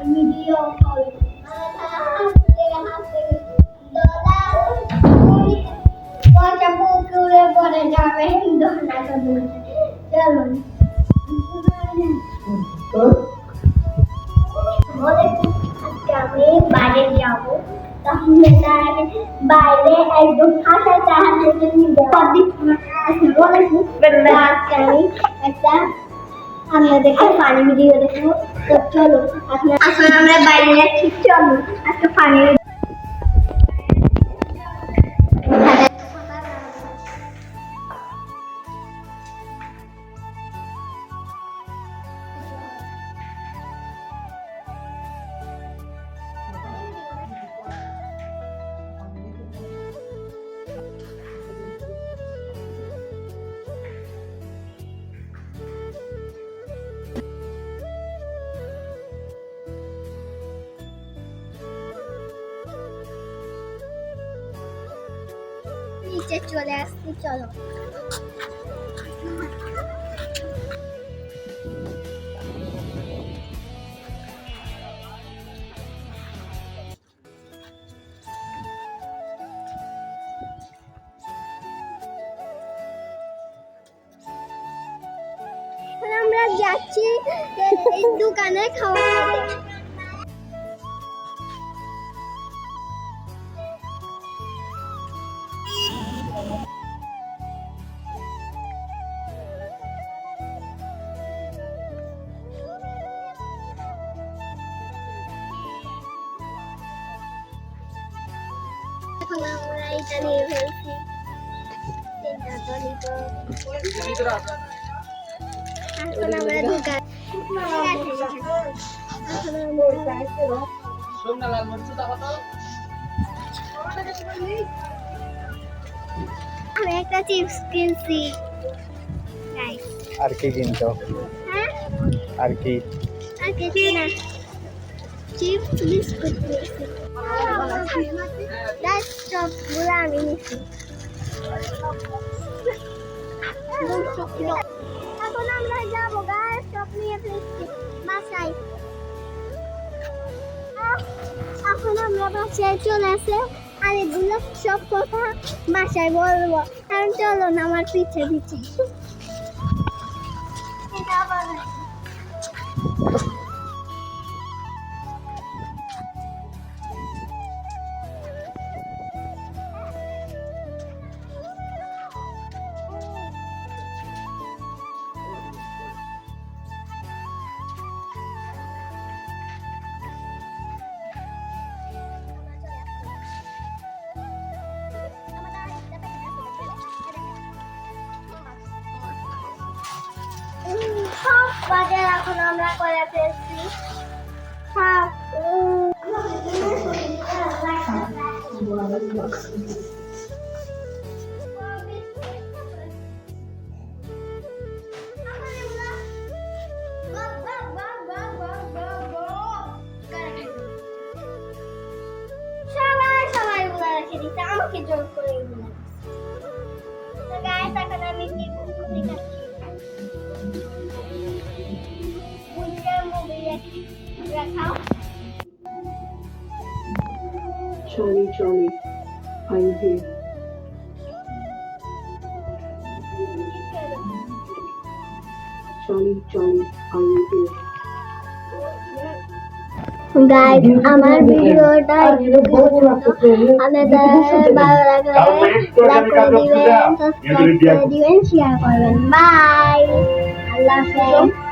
Video call পুকুরে পরে যাবে চলুন আমি বাইরে যাবো তাহলে বাইরে একদম ফাঁকা চাহাতে আমি একটা আমরা দেখে পানি ভিডিও দেখবো তো চলো এখন আমরা বাইরে যাচ্ছি চলো একটা পানি নিচে চলে আসছি চলো আমরা যাচ্ছি দোকানে খাওয়া খেতে এখন আমরা এটা নিয়ে ফেলছি এখন আমরা দোকান আমি একটা চিপস কিনছি আর কি কিনছো? হ্যাঁ আর কি না চিপস বিস্কুট কিনছি সবগুলো আমি নিচ্ছি এখন আমরা যাবো গায়ে সব নিয়ে ফেলছি বাসায় এখন আমরা বাসায় চলে আসে আর এগুলো সব কথা বাসায় বলবো কারণ চলো না আমার পিছে পিছে বাজার এখন আমরা করে ফেলছি সবাই গুলা রেখে দিচ্ছে আমাকে জোর করে গায়ে এখন আমি কি খাচ্ছি Charlie, Charlie, are you here? Charlie, Charlie, are you here? Guys আমার ভিডিওটা আপনাদের ভালো লাগলে লাইক করে দিবেন সাবস্ক্রাইব করে দিবেন শেয়ার করবেন বাই আল্লাহ হাফেজ